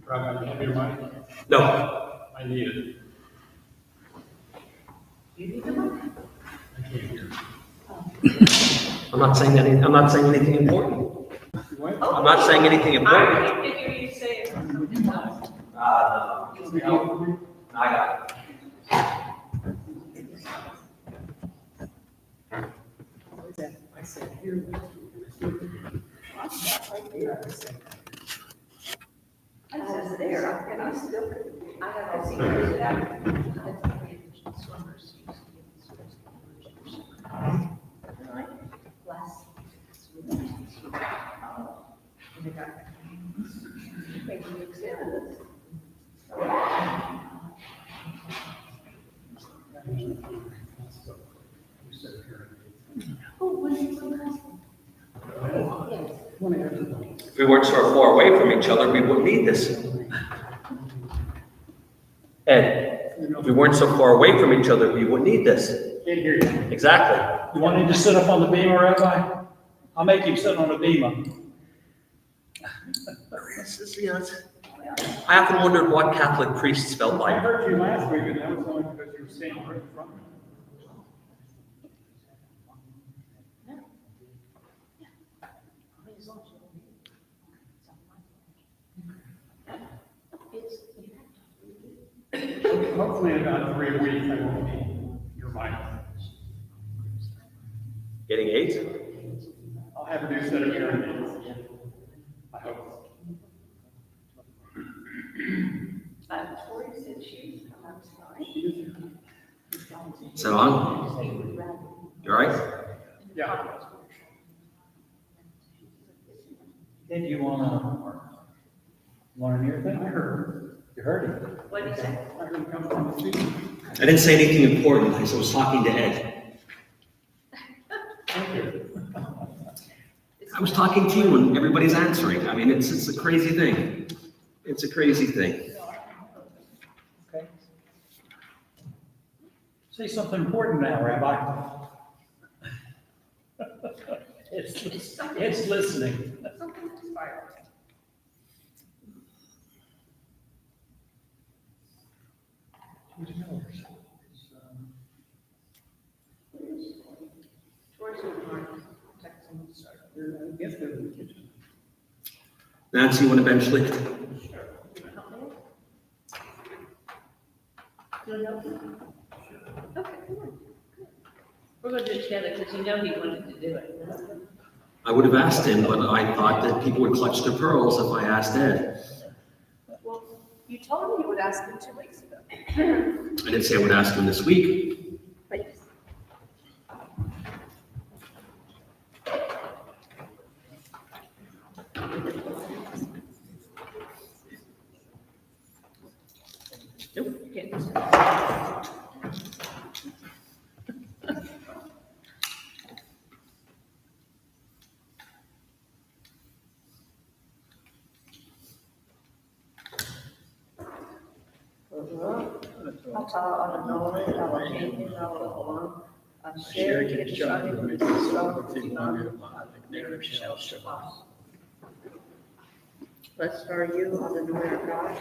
Rabbi, you have your mic? No, I need it. You need the mic? I can't hear. I'm not saying anything important. What? I'm not saying anything important. I can hear you say something else. No, I got it. I said here. I was there, and I still, I have to see it out. If we weren't so far away from each other, we wouldn't need this. Ed, if we weren't so far away from each other, we wouldn't need this. Can't hear you. Exactly. You want him to sit up on the beamer, Rabbi? I'll make him sit on a beamer. I often wondered what Catholic priests felt I like. heard you last week, and that was only because you were standing right in front of me. Hopefully in about 3 weeks, I won't need your mic. Getting AIDS? I'll have a new set of hearing aids. I hope. Tori said she's coming tonight. Is that on? You all right? Yeah. Hey, do you want to hear anything? I heard. You heard it. What did you say? I heard him come from the seat. I didn't say anything important. I was talking to Ed. Thank you. I was talking to you and everybody's answering. I mean, it's a crazy thing. It's a crazy thing. Okay. Say something important now, Rabbi. It's listening. Something expired. Tori's in the morning, texting. Yes, they're in the kitchen. Nancy, you want to bench lift? Okay, come on. We're gonna do it together, because you know he wanted to do it. I would have asked him, but I thought that people would clutch their pearls if I asked Ed. Well, you told me you would ask him 2 weeks ago. I didn't say I would ask him this week. But Blessed are you on the Lord God,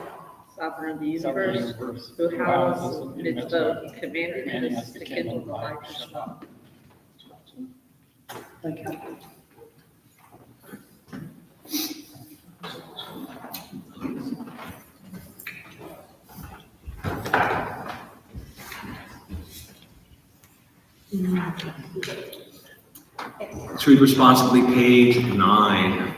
sovereign of the universe, who has mitzvot commanded us to kindle the light of Shabbat. Thank you. Let's read responsibly page 9.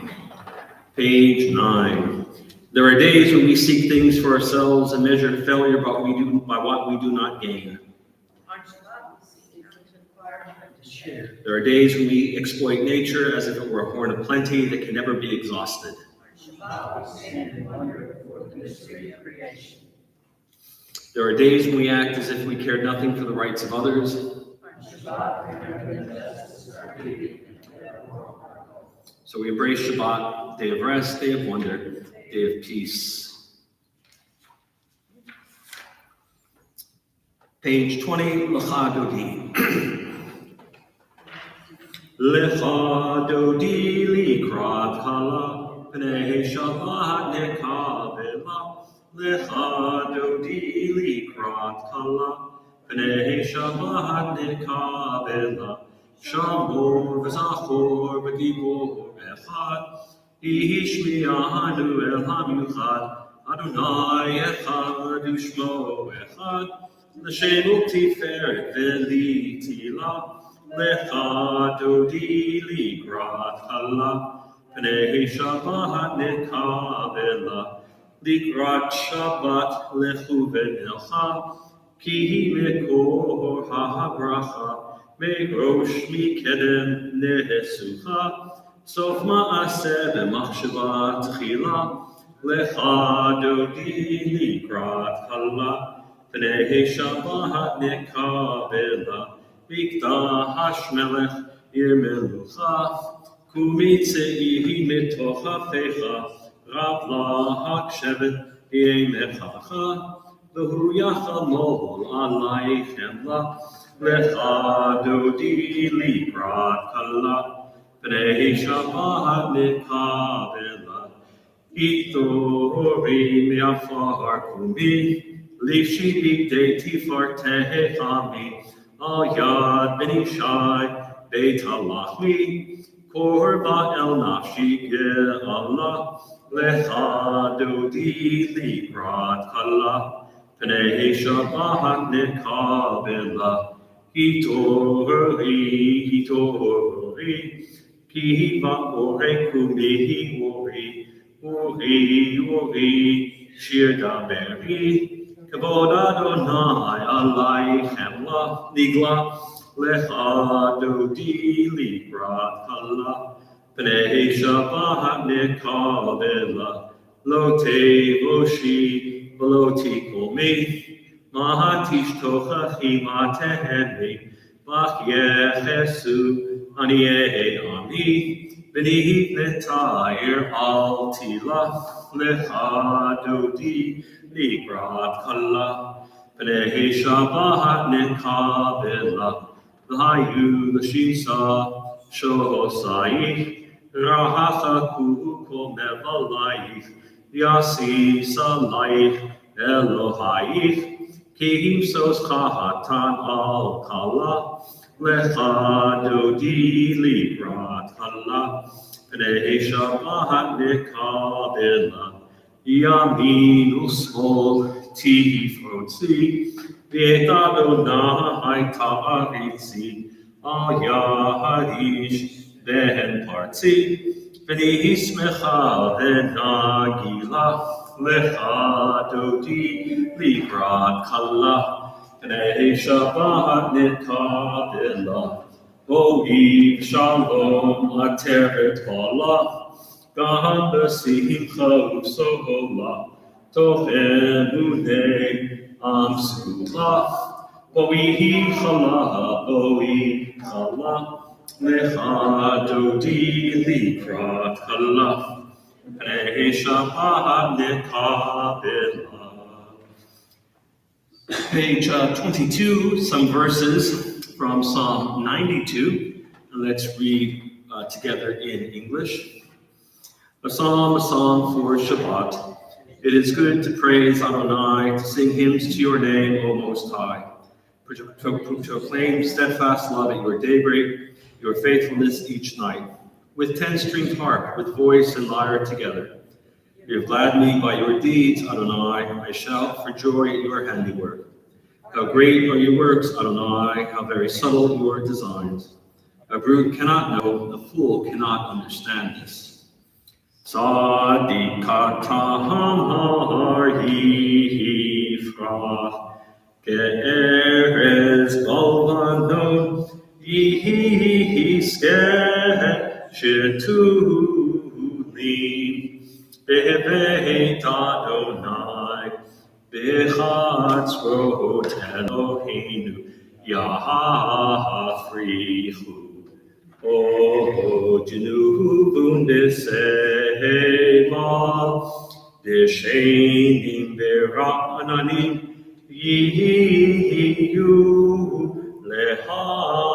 Page 9. There are days when we seek things for ourselves and measure failure by what we do not gain. On Shabbat, we seek to inquire and to share. There are days when we exploit nature as if it were a horn of plenty that can never be exhausted. On Shabbat, we stand in wonder before the mystery of creation. There are days when we act as if we cared nothing for the rights of others. On Shabbat, we remember the justice of our duty. So we embrace Shabbat, day of rest, day of wonder, day of peace. Page 20, Lecha Dodi. Lecha Dodi likrat hala, pnei Shabbat nekavela. Lecha dodi likrat kala, Pnei Shabbat nikabela, Shamor v'zachor v'gibor echad, Yishmi'anu el hamichad, Adonai echad u'shmo echad, L'shem u'tiferet v'litila, Lecha dodi likrat kala, Pnei Shabbat nikabela, Likrat Shabbat lechu v'nelcha, ki mekor ha'bracha, merosh mikedem nehesucha, sof ma'aseh b'machshava tchila, lecha dodi likrat kala, pnei Shabbat nekabela, mikdah hashmelech yirmelucha, kumitzei mitoch hafecha, Rav la hakshevet yemechacha, v'hu yachamol alaychem la, lecha dodi likrat kala, pnei Shabbat nekabela, itori me'afar kumi, lifshi de tifarteh ami, al yad ben ishai beit halachmi, korba el nafshi Allah, lecha dodi likrat kala, pnei Shabbat nekabela, hitori, ki va'ore kumi ori, shir dameri, kavod Adonai alaychem la, nigla, lecha dodi likrat kala, Pnei Shabbat nekabela, lo tevoshi v'lo tikomi, mahatish tochachi mateheni, bach yechesu anieh ami, v'ni netayir al tila, lecha dodi likrat kala, Pnei Shabbat nekabela, v'hayu l'shisa shosayich, Rahacha ku'uko mevalayich, Yasis alayich Elohayich, Ki himsos chahatan al kala, Lecha dodi likrat kala, Pnei Shabbat nekabela, Yamin u'smol tifrotzi, V'et Adonai ta'aritzi, Al yaharish Vehen parti, v'ni smecha v'nagila, lecha dodi likrat kala, pnei Shabbat nekabela, bo'im shalom ateret bala, gam b'simcha u'sohola, toch emunei amsula, bo'im chala, lecha dodi likrat kala, pnei Shabbat nekabela. Page 22, some verses from Psalm 92. Let's read together in English. A psalm for Shabbat. It is good to praise Adonai, to sing hymns to your name, O Most High, to proclaim steadfast love at your daybreak, your faithfulness each night, with 10-stringed harp, with voice and lyre together. You have gladdened me by your deeds, Adonai. I shout for joy at your handiwork. How great are your works, Adonai, how very subtle your designs. A brute cannot know, a fool cannot understand this. Tzadikatam har yifrach, ke'erez balvanon, Yiskeh shetulim bebeit Adonai bechatzrot Eloheinu yahafrichu o jinuvun b'seimal b'shenim b'ra'ananim yiyu leha'id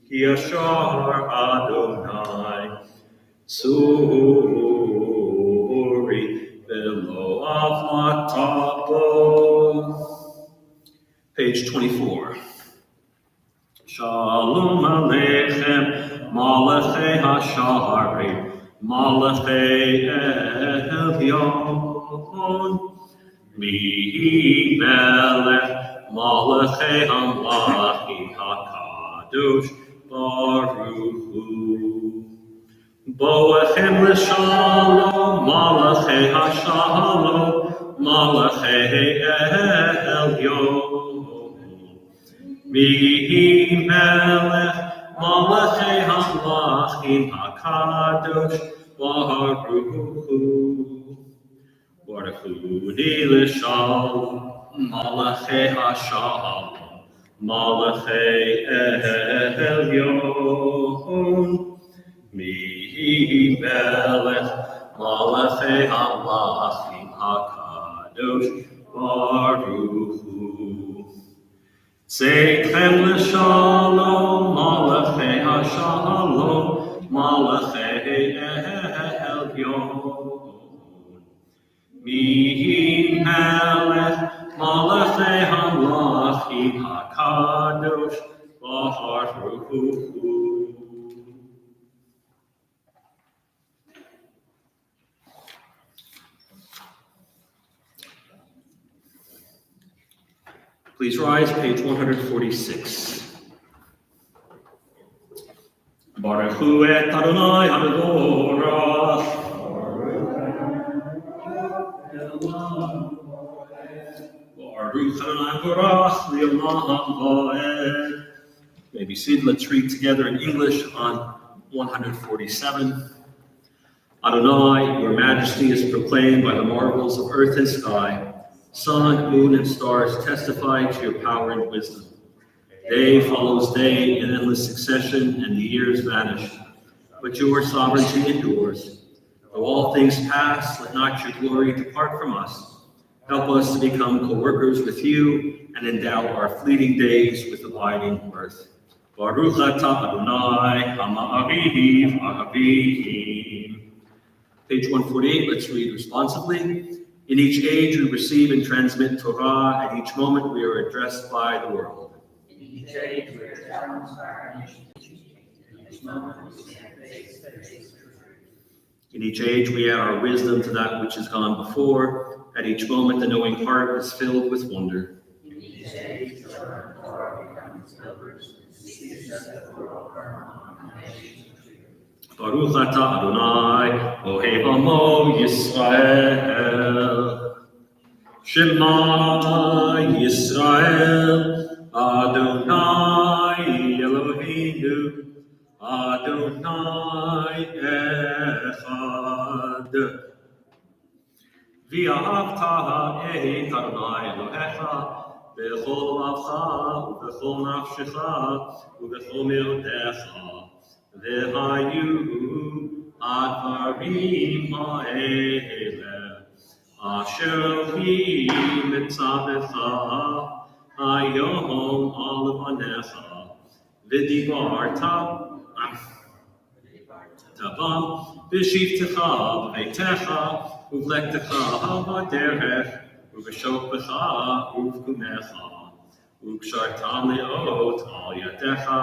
ki yashar Adonai suri velo Tabo. Page 24. Shalom Aleichem, Malachei Hasharim, Malachei Elyon, Mi Melech, Malachei Hamlachim HaKadosh, Baruch Hu. Boachem l'shalom, Malachei Hashalom, Malachei Elyon. Mihi Melech, Malachei Hamlachim HaKadosh, Baruch Hu. Baruch Hu l'shalom, Malachei Hashalom, Malachei Elyon. Mihi Melech, Malachei Hamlachim HaKadosh, Baruch Hu. Seichem l'shalom, Malachei Hashalom, Malachei Elyon. Mihi Melech, Malachei Hamlachim HaKadosh, Baruch Hu. Please rise, page 146. Baruch Hu et Adonai HaMevorach. Baruch Adonai Borach Le'olam Va'ed. May be seated. Let's read together in English on 147. Adonai, your majesty is proclaimed by the marvels of earth and sky. Sun, moon, and stars testify to your power and wisdom. Day follows day in endless succession, and the years vanish. But your sovereignty endures. Though all things pass, let not your glory depart from us. Help us to become co-workers with you and endow our fleeting days with abiding mirth. Baruch atah Adonai, Ha'ma'ariv Ha'avim. Page 148, let's read responsively. In each age we receive and transmit Torah. At each moment we are addressed by the world. In each age we are challenged by our nation. In each moment we stand face to face with truth. In each age we add our wisdom to that which has gone before. At each moment the knowing heart is filled with wonder. In each age we learn Torah becomes pilgrims, seek to set the world firm on the nations of truth. Baruch atah Adonai, Ohev Amo Yisrael. Shema Yisrael, Adonai Eloheinu, Adonai Echad. V'ahavta et Adonai Elohecha, b'chol lavcha, u'b'chol nafshecha, u'b'chol meodecha. V'hayu advarim ha'ele, asher hi mitzavecha, hayom al levanecha, v'dibarta tabam, v'shivtecha b'beitecha, uv'lektecha b'derech, uv'shokbecha uv'kumecha, uv'kshartam le'ot al yadecha,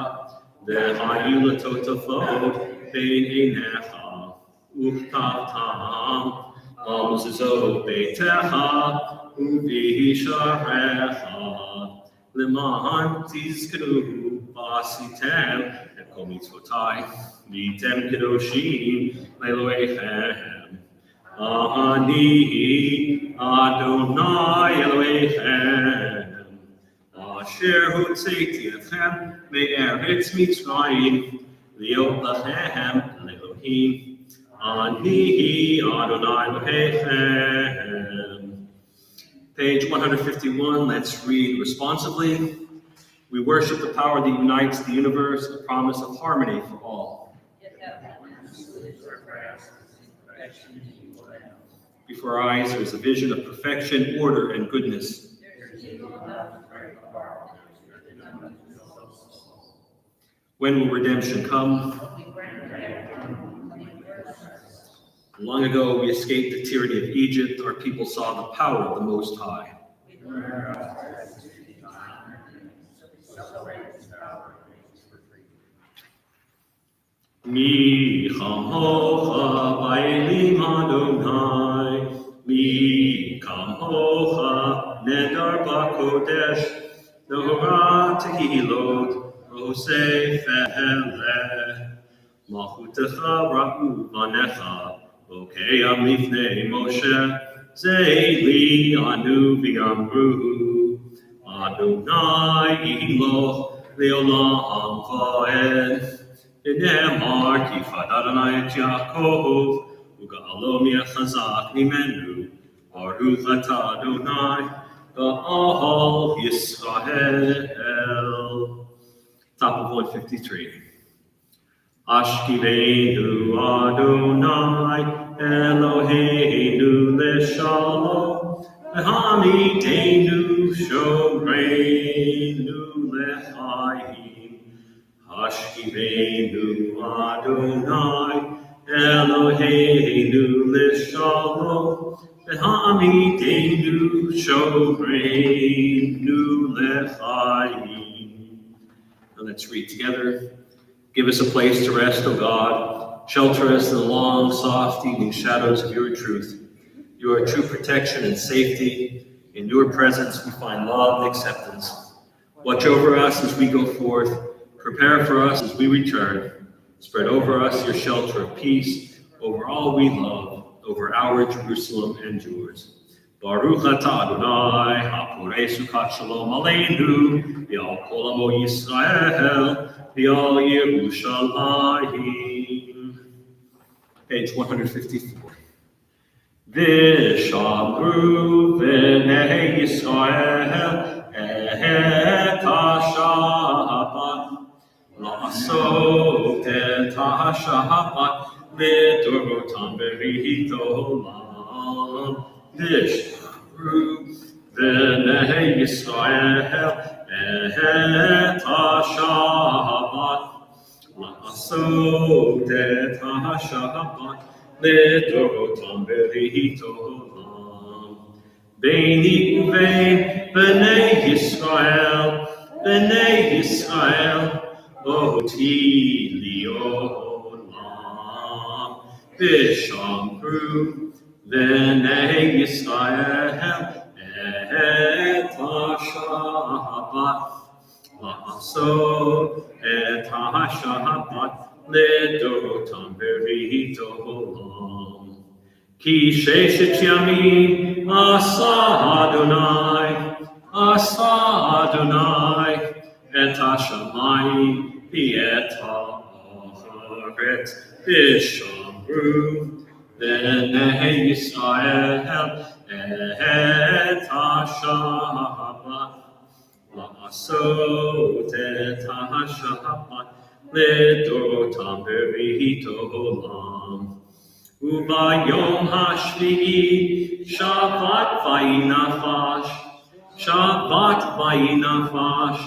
v'hayu l'totafot bein einecha, uv'tavtam al mezuzot beitecha, uv'hisharecha, l'man tizkenu v'asitem et kol mitzvotai, v'tem kedoshim le'eloheichem. Ani Adonai Eloheichem, asher hotzeiti etchem me'eretz Mitzrayim, liot lachem Elohim. Ani Adonai Eloheichem. Page 151, let's read responsively. We worship the power that unites the universe, a promise of harmony for all. Before our eyes, there is a vision of perfection, order, and goodness. When will redemption come? Long ago, we escaped the tyranny of Egypt. Our people saw the power of the Most High. Mi chamocha ba'elim Adonai, mi chamocha nedar ba'kodesh, Torah tehilot, osei feleh, malchutecha ra'u vanecha, okeam lifnei Moshe, zeili anu v'yamru, Adonai iloch leolam va'ed. Nehemar ki chad Adonai et Yaakov, uga'alo mi'achazak mimenu, baruch atah Adonai, ba'al Yisrael. Top of 153. Ashkivenu Adonai, Eloheinu leshalom, v'hamidenu shomreinu lechayim. Ashkivenu Adonai, Eloheinu leshalom, v'hamidenu shomreinu lechayim. Now let's read together. Give us a place to rest, O God. Shelter us in the long, soft evening shadows of your truth. You are true protection and safety. In your presence we find love and acceptance. Watch over us as we go forth. Prepare for us as we return. Spread over us your shelter of peace, over all we love, over our Jerusalem and yours. Baruch atah Adonai, haporei sukat shalom aleinu, v'al kol amo Yisrael, v'al Yerushalayim. Page 154. V'shamru b'nei Yisrael et ha-Shabbat, la'asot et ha-Shabbat לדורותם ברית עולם. ושמרו בני ישראל את השבת, לעשות את השבת לדורותם ברית עולם. ביני ובין בני ישראל, אותי לעולם. ושמרו בני ישראל את השבת, לעשות את השבת לדורותם ברית עולם. כי ששת ימים עשה אדוני את השמיים ואת הארץ, ושמרו בני ישראל את השבת, לעשות את השבת לדורותם ברית עולם. וביום השביעי שבת וינפש, שבת וינפש,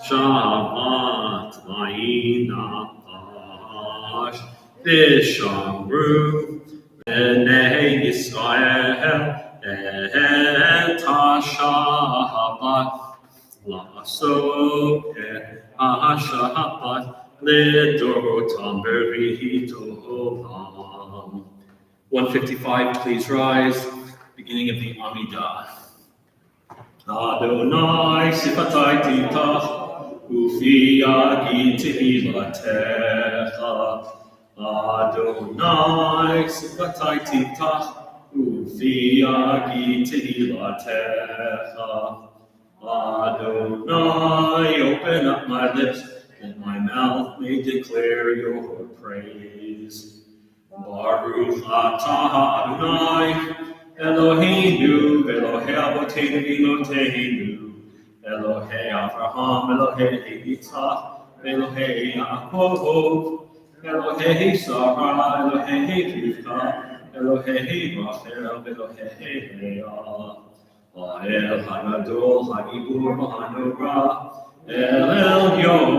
שבת וינפש. ושמרו בני ישראל את השבת, לעשות את השבת לדורותם ברית עולם. 155, please rise. Beginning of the Amidah. Adonai sifatai titach, ufi yagid tehilatecha. Adonai sifatai titach, ufi yagid tehilatecha. Adonai, open up my lips, and my mouth may declare your praise. Baruch atah Adonai, Eloheinu, Elohei Avoteinu v'Imotzeinu, Elohei Avraham, Elohei Yitzchak, Elohei Yaakov, Elohei Sarah, Elohei Rivka, Elohei Rachel, Elohei Leah, Ha'el Hagadol, Ha'gibur v'Hanora, El Elyon,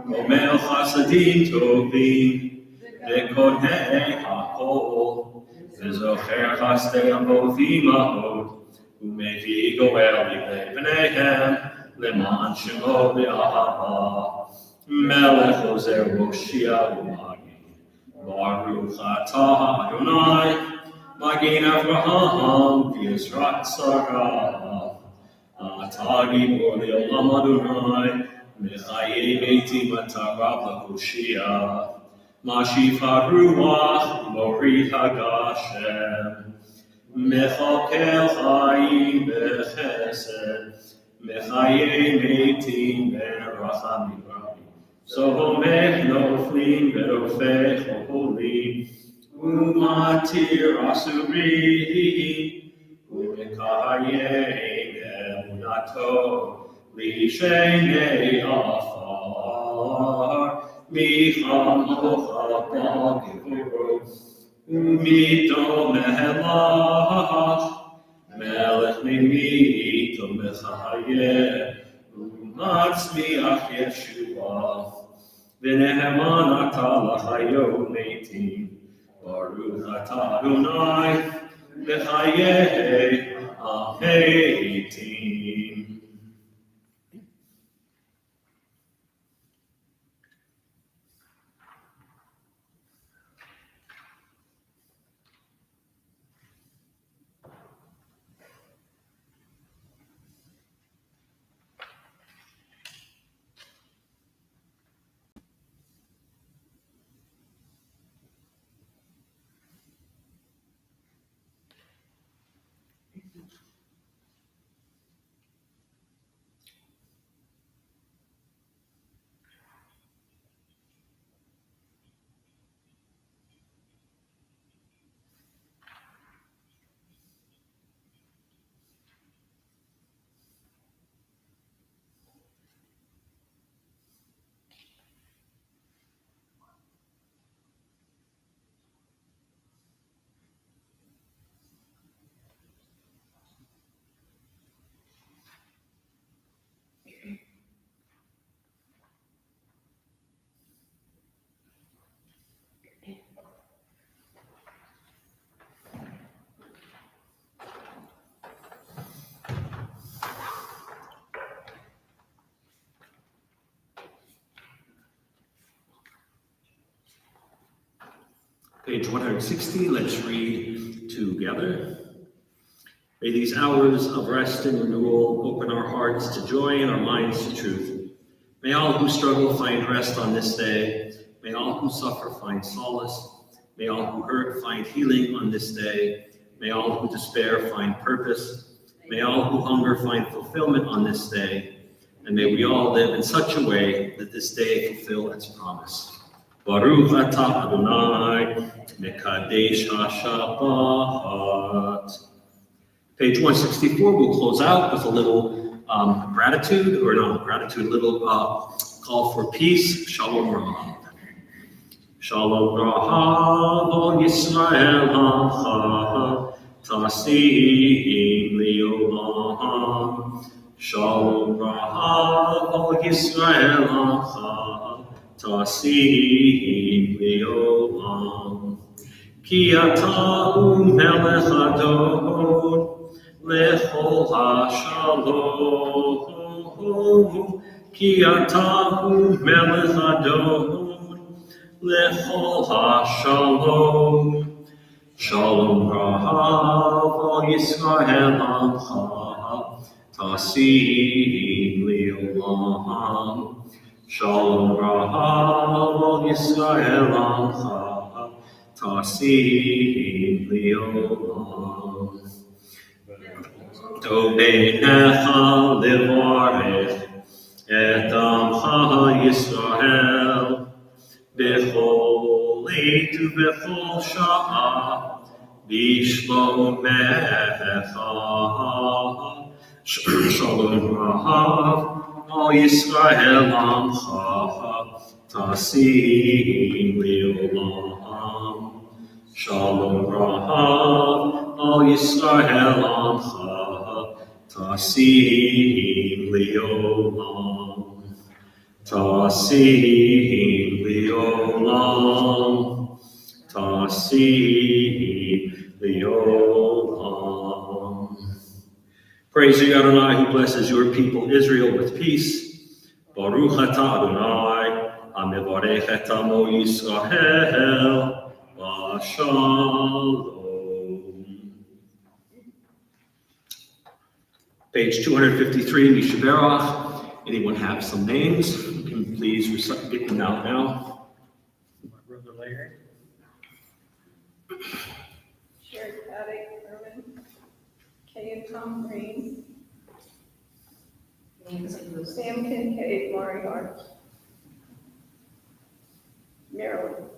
Omer Chasadim Tovim, V'Kodnei HaKol, chaste avothimahot, umevi goel libnei bneihem, leman shemo be'ahava, melech ozer Roshia u'magi, baruch atah Adonai, Magin Avraham, Yisrael Sarah, Atagi Bori Olam Adonai, Mechaye Meti Matarav Lahoshia, Mashif HaRuach, Mori Hagashem, Mechakel Chayim Bechesed, Mechaye Meti Merachamim Rabbi, Sohomech Noflim Verofech Holy, Umatir Asuri, Umekaye Emunato, Lishene Afar, Micham Ocha Bagivuru, Umito Mehelach, Melech Mimito Mechaye, Umatzmiach Yeshua, V'neheman Ata L'chayo Meitim, Baruch atah Adonai, v'chayei ha'metim. Page 160, let's read together. May these hours of rest and renewal open our hearts to joy and our minds to truth. May all who struggle find rest on this day. May all who suffer find solace. May all who hurt find healing on this day. May all who despair find purpose. May all who hunger find fulfillment on this day. And may we all live in such a way that this day fulfill its promise. Baruch atah Adonai, Mekadesh HaShabbat. Page 164, we'll close out with a little gratitude, or not gratitude, a little call for peace. Shalom Rahav. Shalom Rahav, Ol Yisrael HaChav, Tasim Liolam. Shalom Rahav, Ol Yisrael HaChav, Tasim Liolam. Ki atah melech Adon, lechol hashalom. Ki atah melech Adon, lechol hashalom. Shalom Rahav, Ol Yisrael HaChav, Tasim Liolam. Shalom Rahav, Ol Yisrael HaChav, Tasim Liolam. Tobenecha levarech et amcha Yisrael bechol עת ובכל שעה בשלומך. Shalom Rahav, Ol Yisrael Amcha, Tasim Liolam. Shalom Rahav, Ol Yisrael Amcha, Tasim Liolam. Tasim Liolam. Tasim Leolam. Praise you, Adonai, who blesses your people Israel with peace. Baruch atah Adonai, hamevarech et amo Yisrael, Shalom. Page 253, Mishaberach. Anyone have some names? You can please get them out now. My brother Larry. Sherry Paddock, Irwin, Kay and Tom Green, Sam Kincaid, Maury Hart, Marilyn,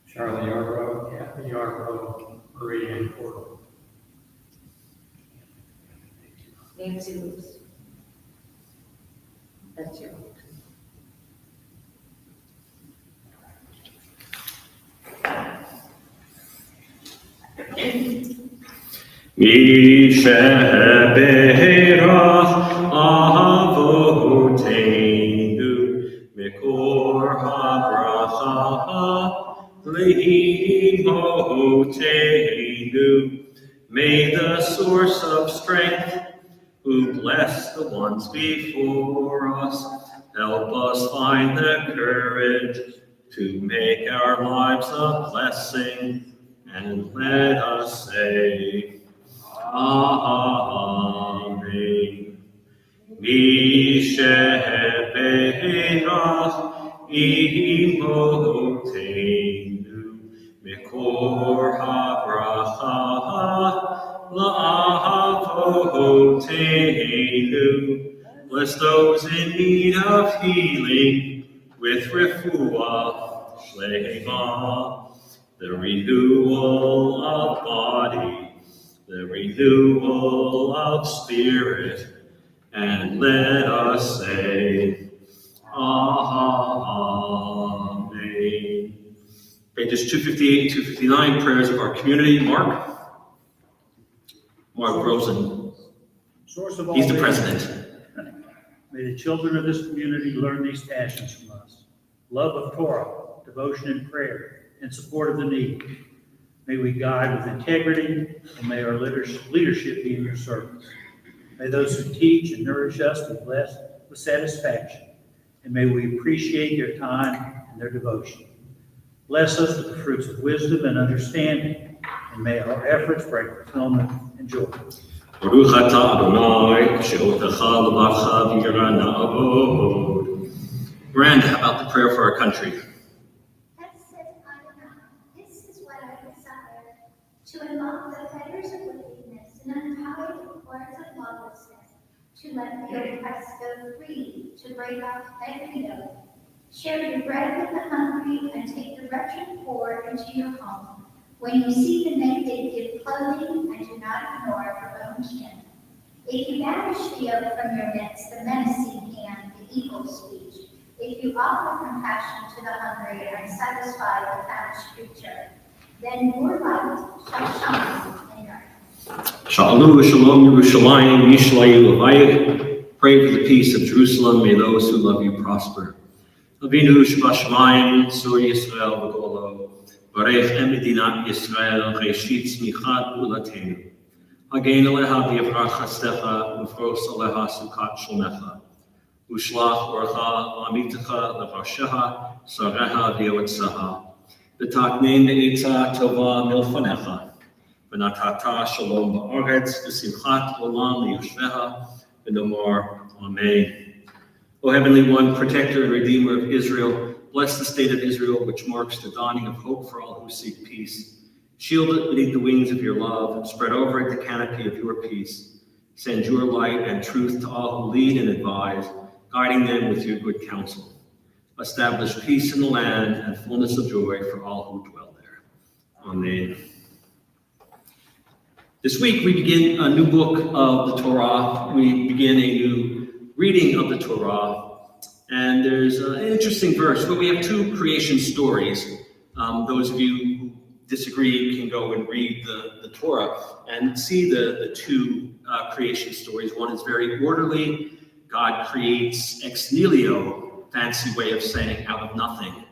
Charlie Yarbrough, Kathy Yarbrough, Marie Ann Porter. Nancy Lewis. That's you. Mishaberach Avoteinu Mikor HaBracha Leimoteinu. May the source of strength, who bless the ones before us, help us find the courage to make our lives a blessing, and let us say, Amen. Mishaberach Imoteinu Mikor HaBracha La'avoteinu. Bless those in need of healing with refuah shlema, the renewal of body, the renewal of spirit, and let us say, Amen. Pages 258, 259, prayers of our community. Mark Rosen. Source of all He's the wisdom. president. May the children of this community learn these passions from us: love of Torah, devotion and prayer, and support of the needy. May we guide with integrity, and may our leadership be in your service. May those who teach and nourish us be blessed with satisfaction, and may we appreciate their time and their devotion. Bless us with the fruits of wisdom and understanding, and may our efforts bring fulfillment and joy. Baruch atah Adonai, she'otecha levarcha v'yira na'avod. Miranda, how about the prayer for our country? Thus says Adonai, this is what I desire, to unlock the fetters of wickedness and untie the cords of lawlessness, to let the oppressed go free, to break off every yoke. Share your bread with the hungry and take the wretched poor into your home. When you see the naked, give clothing and do not ignore your own kin. If you banish the yoke from your midst, the menacing hand, the evil speech, if you offer compassion to the hungry and satisfy the famished creature, then your light shall shine in earth. Shalom, Shalom, Yerushalayim, Yishlayu Levayik. Pray for the peace of Jerusalem. May those who love you prosper. Avinu Shebashamayim, Sur Yisrael V'Golo. Barech Medinat Yisrael, Reshit Tzmichat Ulatenu. Hagen Aleha V'Yavrach Chastecha, Ufros Aleha Sukat Shlomecha. Ushlach Orcha Amitecha Levarsheha, Sareha V'Yotzeha. V'Taknein Ne'etza Tova Milfanecha. V'Natata Shalom Ba'aretz, V'Simchat Olam Liyoshveha, V'Nomar Amen. O Heavenly One, Protector and Redeemer of Israel, bless the state of Israel, which marks the dawning of hope for all who seek peace. Shield it beneath the wings of your love, and spread over it the canopy of your peace. Send your light and truth to all who lead and advise, guiding them with your good counsel. Establish peace in the land and fullness of joy for all who dwell there. Amen. This week we begin a new book of the Torah. We begin a new reading of the Torah. And there's an interesting verse, but we have two creation stories. Those of you who disagree can go and read the Torah and see the two creation stories. One is very orderly. God creates ex nihilo, fancy way of saying out of nothing.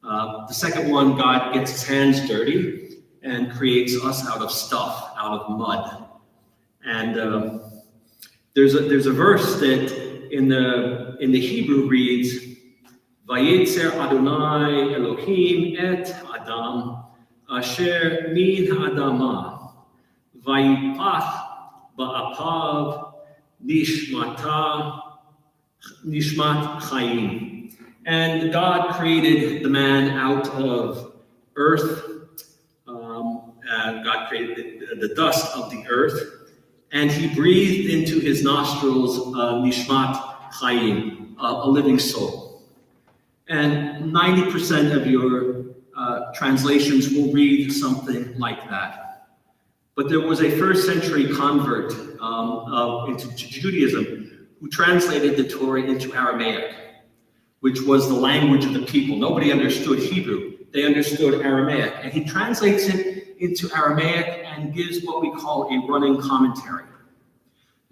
The second one, God gets his hands dirty and creates us out of stuff, out of mud. And there's a verse that in the Hebrew reads, Vayetzer Adonai Elohim et Adam asher min ha'adama vayipach ba'apav nishmat chayim. And God created the man out of earth. God created the dust of the earth, and he breathed into his nostrils nishmat chayim, a living soul. And 90% of your translations will read something like that. But there was a first century convert into Judaism who translated the Torah into Aramaic, which was the language of the people. Nobody understood Hebrew. They understood Aramaic. And he translates it into Aramaic and gives what we call a running commentary.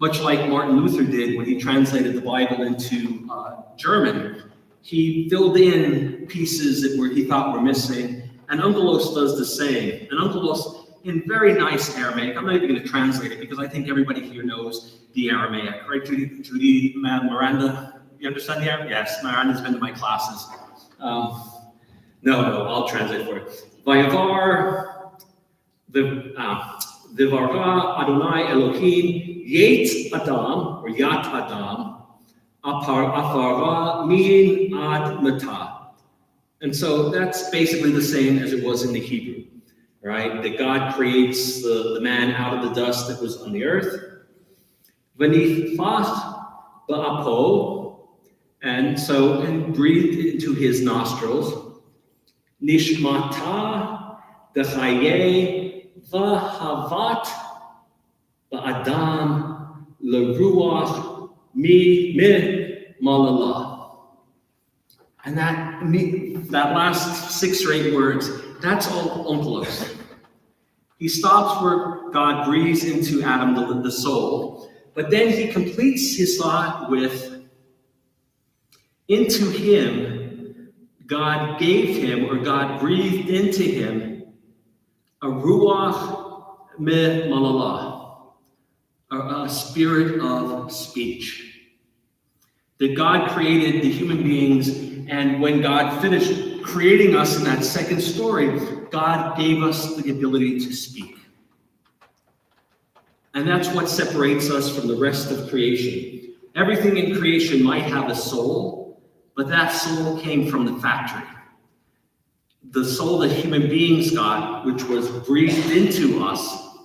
Much like Martin Luther did when he translated the Bible into German. He filled in pieces that he thought were missing, and Unkelos does the same. And Unkelos, in very nice Aramaic, I'm not even going to translate it because I think everybody here knows the Aramaic, right, Judy, Miranda? You understand the Aramaic? Yes, Miranda's been to my classes. No, I'll translate for it. Vayavar, Vivarga Adonai Elohim, Yet Adam, or Yat Adam, Afara min ad mata. And so that's basically the same as it was in the Hebrew, right? That God creates the man out of the dust that was on the earth. V'nifach ba'apo, and breathed into his nostrils. Nishmata dechaye v'havat ba'adam l'ruach mi malala. And that last 6 or 8 words, that's all Unkelos. He stops where God breathes into Adam the soul, but then he completes his thought with, into him, God gave him, or God breathed into him, a ruach me malala, a spirit of speech. That God created the human beings, and when God finished creating us in that second story, God gave us the ability to speak. And that's what separates us from the rest of creation. Everything in creation might have a soul, but that soul came from the factory. The soul that human beings got, which was breathed into us,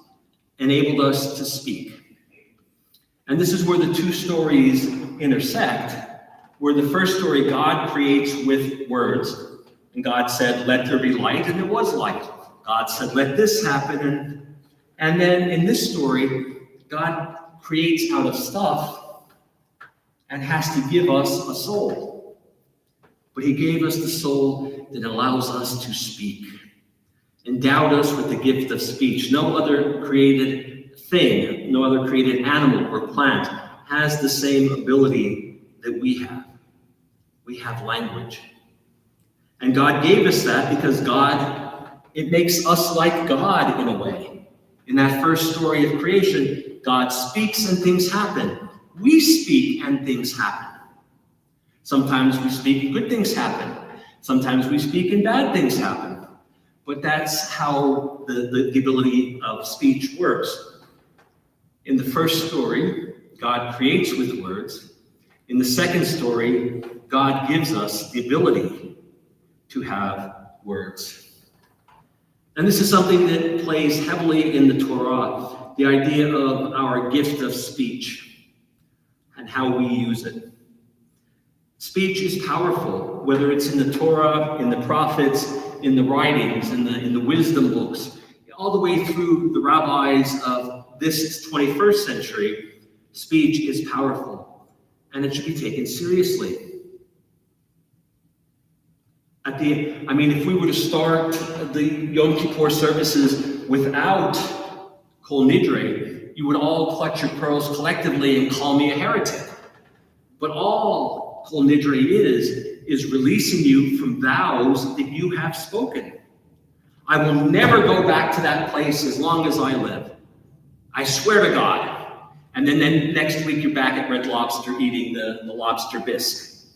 enabled us to speak. And this is where the 2 stories intersect, where the first story God creates with words, and God said, let there be light, and there was light. God said, let this happen, and then in this story, God creates out of stuff and has to give us a soul. But he gave us the soul that allows us to speak, endowed us with the gift of speech. No other created thing, no other created animal or plant has the same ability that we have. We have language. And God gave us that because it makes us like God in a way. In that first story of creation, God speaks and things happen. We speak and things happen. Sometimes we speak and good things happen. Sometimes we speak and bad things happen. But that's how the ability of speech works. In the first story, God creates with words. In the second story, God gives us the ability to have words. And this is something that plays heavily in the Torah, the idea of our gift of speech and how we use it. Speech is powerful, whether it's in the Torah, in the prophets, in the writings, in the wisdom books, all the way through the rabbis of this 21st century. Speech is powerful, and it should be taken seriously. If we were to start the Yom Kippur services without Kol Nidre, you would all clutch your pearls collectively and call me a heretic. But all Kol Nidre is releasing you from vows that you have spoken. I will never go back to that place as long as I live. I swear to God. And then next week you're back at Red Lobster eating the lobster bisque.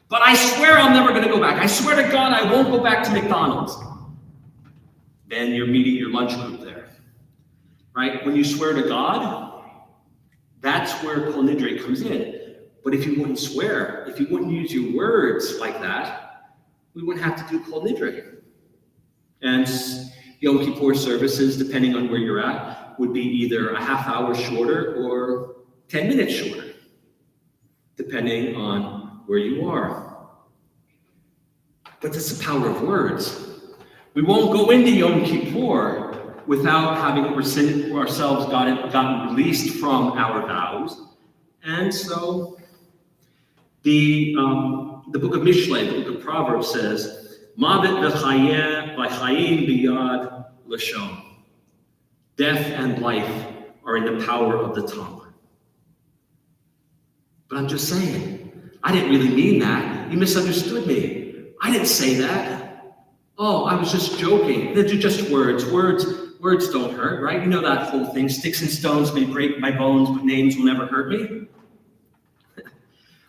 But I swear I'm never going to go back. I swear to God I won't go back to McDonald's. Then you're meeting your lunch group there. Right? When you swear to God, that's where kol nidre comes in. But if you wouldn't swear, if you wouldn't use your words like that, we wouldn't have to do kol nidre. And Yom Kippur services, depending on where you're at, would be either a half hour shorter or 10 minutes shorter, depending on where you are. But that's the power of words. We won't go into Yom Kippur without having ourselves gotten released from our vows. And so the book of Mishlei, the book of Proverbs says, Mavet v'chayim biyad lashon. Death and life are in the power of the tongue. But I'm just saying, I didn't really mean that. You misunderstood me. I didn't say that. Oh, I was just joking. They're just words. Words don't hurt, right? You know that whole thing. Sticks and stones may break my bones, but names will never hurt me.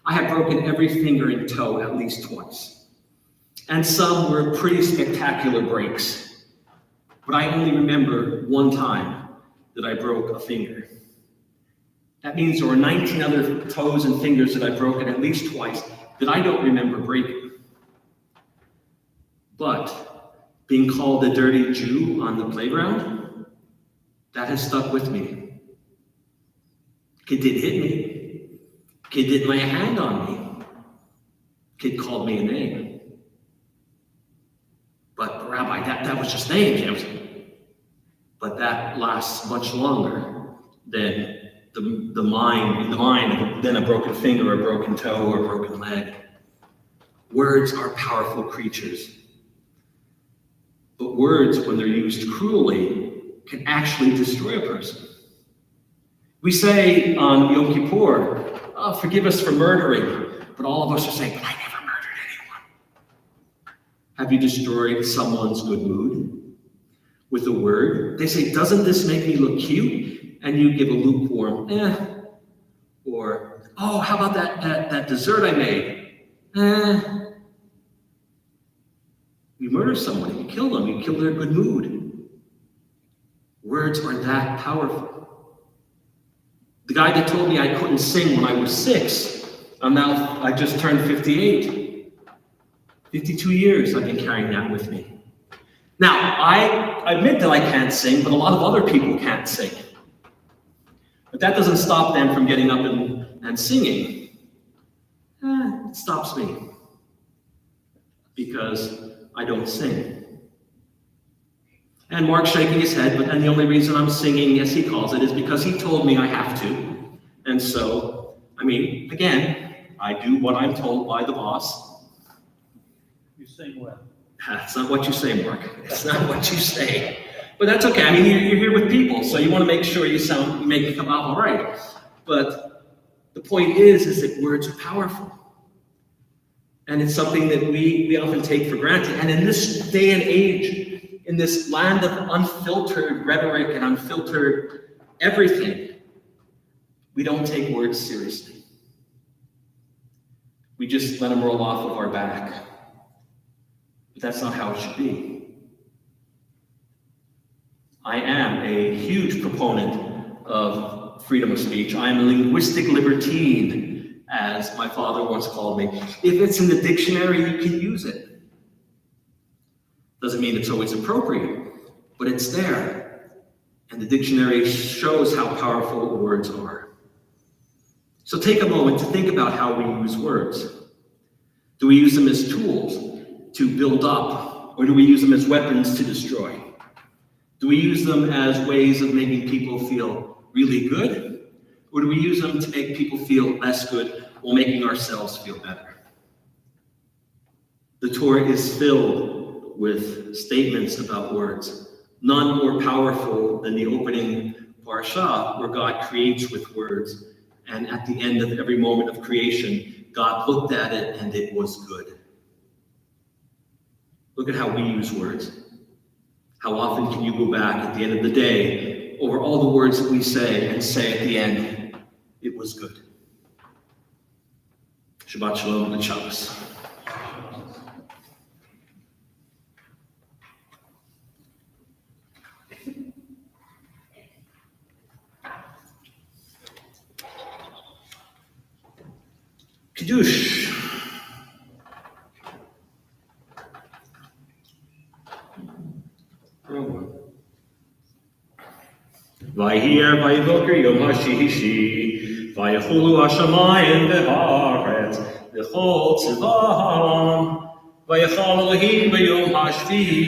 I have broken every finger and toe at least twice. And some were pretty spectacular breaks. But I only remember one time that I broke a finger. That means there were 19 other toes and fingers that I've broken at least twice that I don't remember breaking. But being called a dirty Jew on the playground, that has stuck with me. Kid didn't hit me. Kid didn't lay a hand on me. Kid called me a name. But Rabbi, that was just names. But that lasts much longer than the mind than a broken finger, a broken toe, or a broken leg. Words are powerful creatures. But words, when they're used cruelly, can actually destroy a person. We say on Yom Kippur, oh, forgive us for murdering. But all of us are saying, but I never murdered anyone. Have you destroyed someone's good mood with a word? They say, doesn't this make me look cute? And you give a lukewarm, Or, oh, how about that dessert I made? You murder someone, you kill them, you kill their good mood. Words are that powerful. The guy that told me I couldn't sing when I was 6, I just turned 58. 52 years I've been carrying that with me. Now, I admit that I can't sing, but a lot of other people can't sing. But that doesn't stop them from getting up and singing. It stops me. Because I don't sing. And Mark's shaking his head, and the only reason I'm singing, as he calls it, is because he told me I have to. And so, again, I do what I'm told by the boss. You sing well. That's not what you say, Mark. It's not what you say. But that's okay. You're here with people, so you want to make sure you make it come out all right. But the point is that words are powerful. And it's something that we often take for granted. And in this day and age, in this land of unfiltered rhetoric and unfiltered everything, we don't take words seriously. We just let them roll off of our back. But that's not how it should be. I am a huge proponent of freedom of speech. I am a linguistic libertine, as my father once called me. If it's in the dictionary, you can use it. Doesn't mean it's always appropriate, but it's there. And the dictionary shows how powerful words are. So take a moment to think about how we use words. Do we use them as tools to build up, or do we use them as weapons to destroy? Do we use them as ways of making people feel really good? Or do we use them to make people feel less good while making ourselves feel better? The Torah is filled with statements about words, none more powerful than the opening parsha, where God creates with words. And at the end of every moment of creation, God looked at it and it was good. Look at how we use words. How often can you go back at the end of the day over all the words that we say and say at the end, it was good? Shabbat Shalom and Shabbos. Kiddush. Vayir vayivoker yom hashishi, vayichulu hashamayim v'haaretz, v'chol tzivaham, vayichal Elohim b'yom hashvi'i,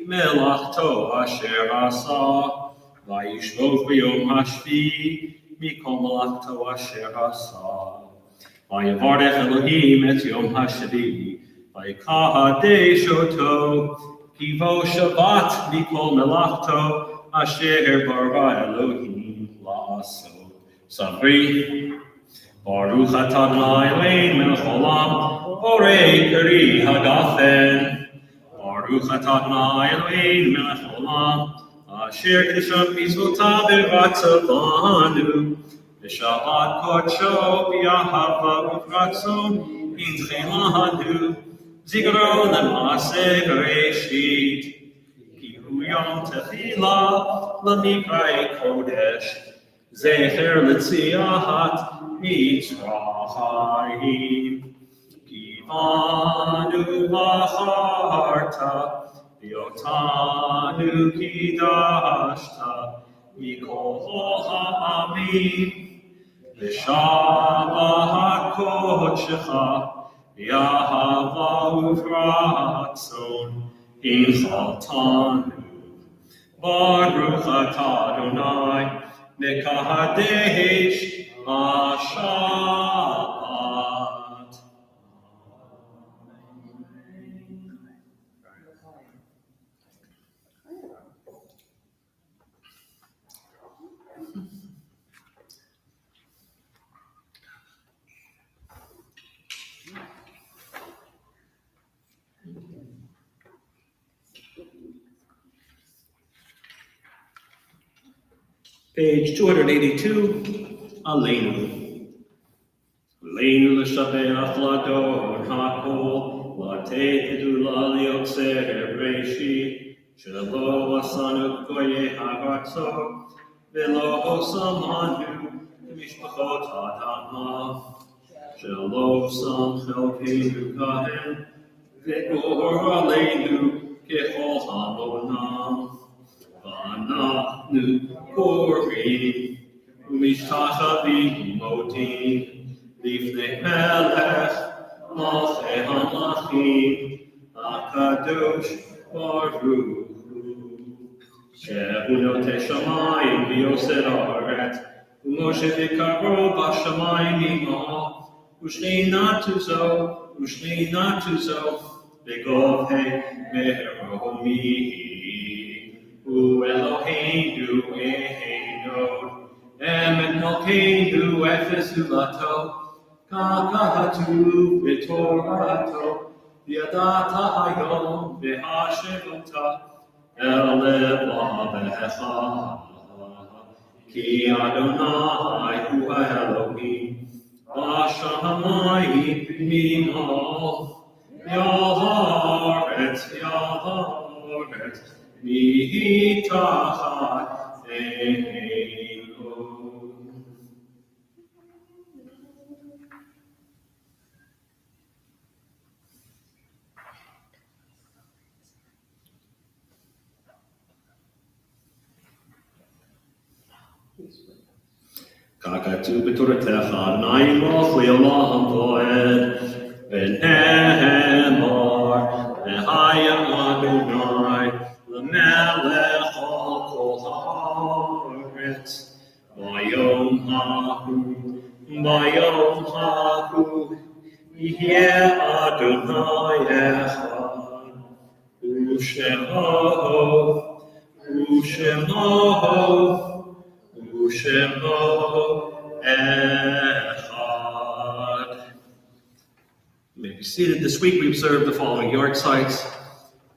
melachto asher asa, vayishvot b'yom hashvi'i, mikol melachto asher asa. Vayivarech Elohim et yom hashvi'i, vayikahadesh oto, kivo Shabbat mikol melachto, Asher bara Elohim la'asot. Sabri. Baruch atah Adonai Eloheinu melech haolam, borei peri hagafen. Baruch atah Adonai Eloheinu melech haolam, asher kedusha mitzvotav v'ratzavanu. V'shabbat kodsho b'yahava u'vratzon inchilanu. Zikaron l'maaseh bereshit. Yom Tefillah L'Mikrai Kodesh Zecher L'Tziat Mitzrayim Kivanu V'Acharta V'Yotanu Kidashta Mikol Ha'amim V'Shabbat Kodshecha V'Yahava U'Vratzon Inchaltanu. Baruch atah Adonai mekadesh Shabbat. Page 282, Aleinu. Aleinu l'shabeach l'adon ha'kol, l'atei kedula liotzer reishi, shelo asanu koye ha'ratzo, velo osamanu mishpachot ha'adama, shelo sam chelkeinu kahen, ve'or aleinu kechol ha'monam. V'anachnu korim u'mishtachavim motim lifnei melech malchei hamlachim hakadosh baruch hu shehu notei shamayim v'yoser haaretz u'moshe v'karo b'shamayim imo u'shnei natuzo v'govhei me'eromi Eloheinu Ehenod, Emet Malkeinu Efes Ulato, Kakahatu V'Torato, V'yadata Hayom V'Hashevota, Eleva V'Hecha, Ki Adonai Hu Elohim, V'Shamayim Mimol, Yaharet, Mihi tachat eino. Kakatu b'toratecha na'imoch le'olam voed v'nehemar v'hayam Adonai Melech al kol haaretz, bayom hahu, yeh Adonai echad, u'shemo echad. You may be seated. This week we observe the following yard sites.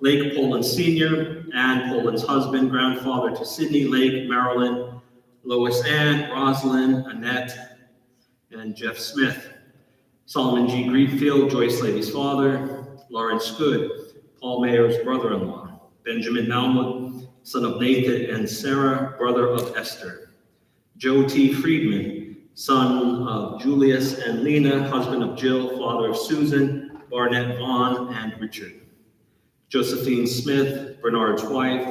Lake Poland Sr., Ann Poland's husband, grandfather to Sidney Lake, Marilyn, Lois Ann, Rosalind, Annette, and Jeff Smith. Solomon G. Greenfield, Joyce Lady's father. Lawrence Good, Paul Mayer's brother-in-law. Benjamin Malmwood, son of Nathan and Sarah, brother of Esther. Joe T. Friedman, son of Julius and Lena, husband of Jill, father of Susan, Barnett Vaughn, and Richard. Josephine Smith, Bernard's wife,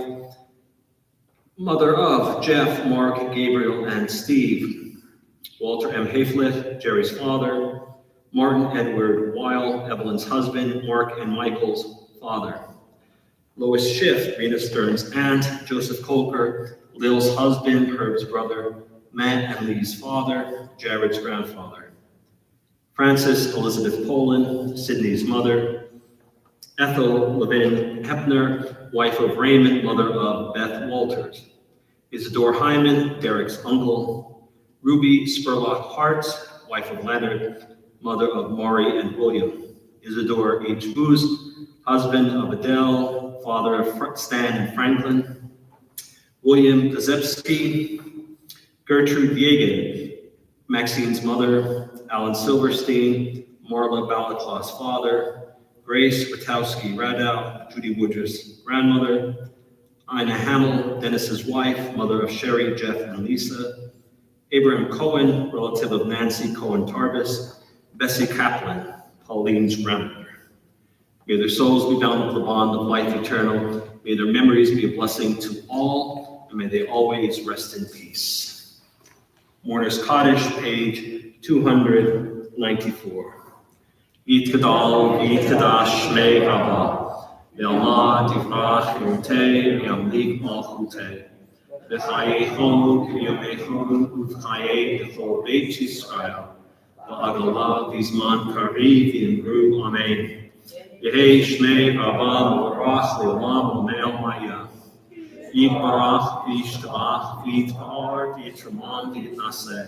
mother of Jeff, Mark, Gabriel, and Steve. Walter M. Hayflett, Jerry's father. Martin Edward Weil, Evelyn's husband, Mark and Michael's father. Lois Schiff, Rena Stern's aunt. Joseph Colker, Lil's husband, Herb's brother. Matt and Lee's father, Jared's grandfather. Frances Elizabeth Poland, Sydney's mother. Ethel Levin Hepner, wife of Raymond, mother of Beth Walters. Isidore Hyman, Derek's uncle. Ruby Spurlock Hart, wife of Leonard, mother of Maury and William. Isidore H. Booth, husband of Adele, father of Stan and Franklin. William Kozebski. Gertrude Yeagan, Maxine's mother. Alan Silverstein, Marla Balaclaw's father. Grace Ratowski Radow, Judy Woodruff's grandmother. Ina Hamill, Dennis's wife, mother of Sherry, Jeff, and Lisa. Abraham Cohen, relative of Nancy Cohen Tarbus. Bessie Kaplan, Pauline's grandmother. May their souls be bound with the bond of life eternal. May their memories be a blessing to all, and may they always rest in peace. Mourner's Cottage, page 294. Yitkadal, Yitkadash, Shmei Rabba, Ve'alma Divrach Yotei, Ve'amlik Malchutei, V'chayechon, V'yomechon, V'chayei, V'chol Beit Yisrael, V'agalah, V'zman Kari, V'imru, Amen. Yehei Shmei Rabba, Morach, Le'olam, L'me'el Maya. Yitbarach, V'yishtabach, V'yitbar, V'yitramam, V'yitnaseh.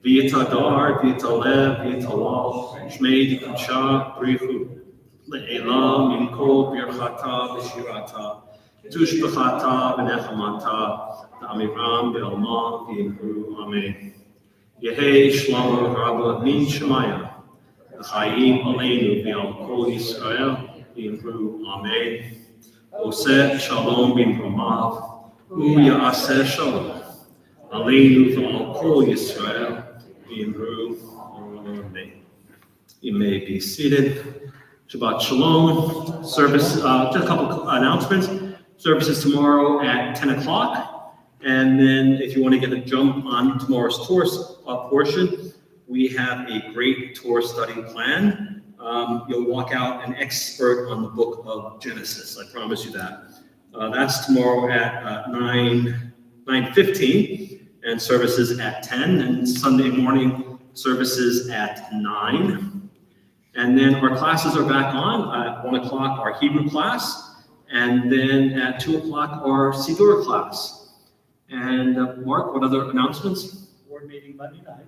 V'yitadar, V'yitaleh, V'yitalal, Shmei Dikucha, Brichu, Le'elam, Yinkol, Birchata, V'shirata, Tushbechata, V'nechamata, D'amiram, V'elma, V'yimru, Amen. Yehei Shlomo Rabba Min Shemaya, V'chayim Aleinu, V'al Kol Yisrael, V'yimru, Amen. Oseh Shalom Bin Ramav, Hu Ya'aseh Shalom, Aleinu V'al Kol Yisrael, V'yimru, Amen. You may be seated. Shabbat Shalom. Service, just a couple announcements. Services tomorrow at 10 o'clock. And then if you want to get a jump on tomorrow's tour portion, we have a great tour study plan. You'll walk out an expert on the book of Genesis. I promise you that. That's tomorrow at 9:15, and services at 10, and Sunday morning services at 9. And then our classes are back on at 1 o'clock, our Hebrew class, and then at 2 o'clock, our Siddur class. And Mark, what other announcements? Board meeting Monday night.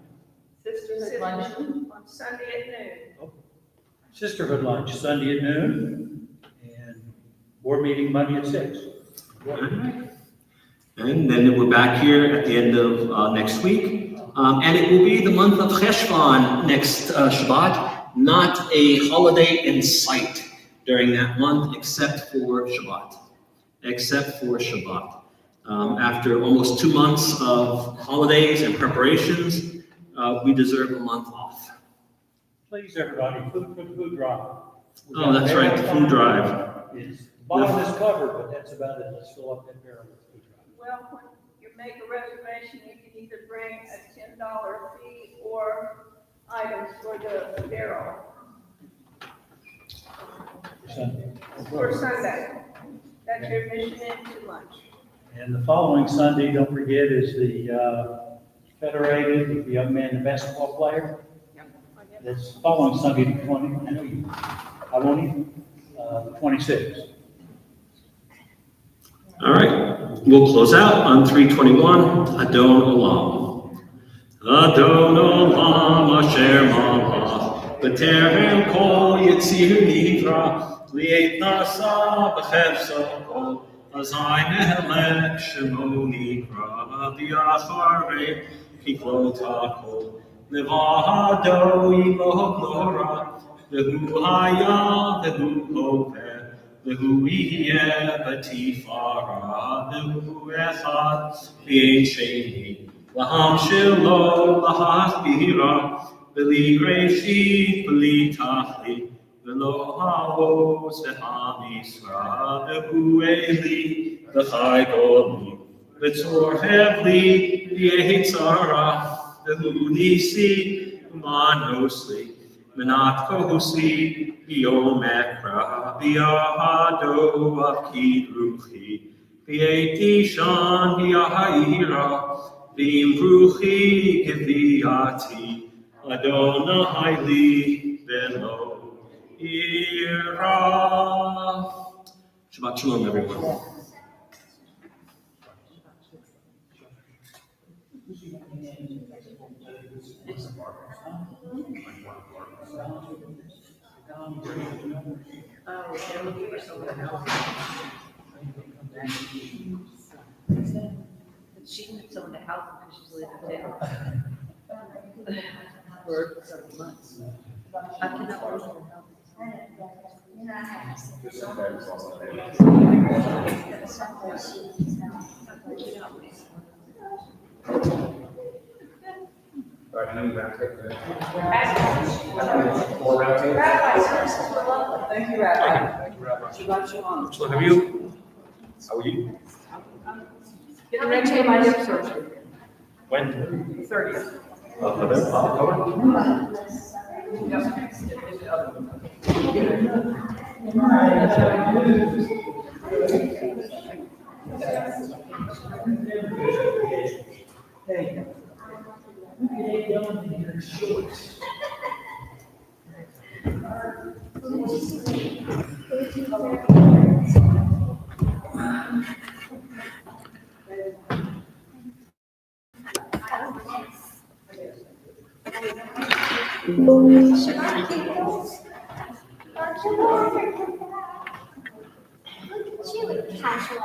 Sisterhood luncheon on Sunday at noon. Sisterhood lunch Sunday at noon. And board meeting Monday at 6. All right. And then we're back here at the end of next week. And it will be the month of Cheshvan next Shabbat. Not a holiday in sight during that month except for Shabbat. After almost 2 months of holidays and preparations, we deserve a month off. Please, everybody, food drive. Oh, that's right, the food drive. Bottom is covered, but that's about it. Let's fill up that barrel with food drive. Well, when you make a reservation, you can either bring a $10 fee or items for the barrel Sunday. for Sunday. That's your admission into lunch. And the following Sunday, don't forget, is the Federated with the young man, the basketball player. That's following Sunday, the 20th. I know you. I won't even. The 26th. All right, we'll close out on 321, Adon Olam. Adon Olam Asher Malach, B'terem Kol Yitzir Nivra, Liet nasa b'chefso azai melech shemoni kra v'yachare kiklotako levado imod nora v'hu haya v'hu hoveh v'hu yeh b'tifara v'hu echad v'yein sheni laham shelo lahach bihira v'li reshit v'li tachlit v'lo ha'oz v'ha'misra v'hu eli v'chai goli v'tzor hevli v'yehitzara v'hu nisi v'manosli v'nat kohosli v'yomekra v'yahado avkid ruchi v'yeti shan v'yaha'ira v'imruchi geviyati Adonai li v'lo ira. Shabbat shalom, everyone. Oh, they're looking for someone to help. She needs someone to help her because she's leaving town. For several months. I cannot work with her help. All right, now back to 4 round tables. Rabbi, services were lovely. Thank you, Rabbi. Thank you, Rabbi. Shabbat shalom. So have you? How are you? Getting ready to get my hip surgery, When? the 30th. October? Shabbat tables. Look at you, casual.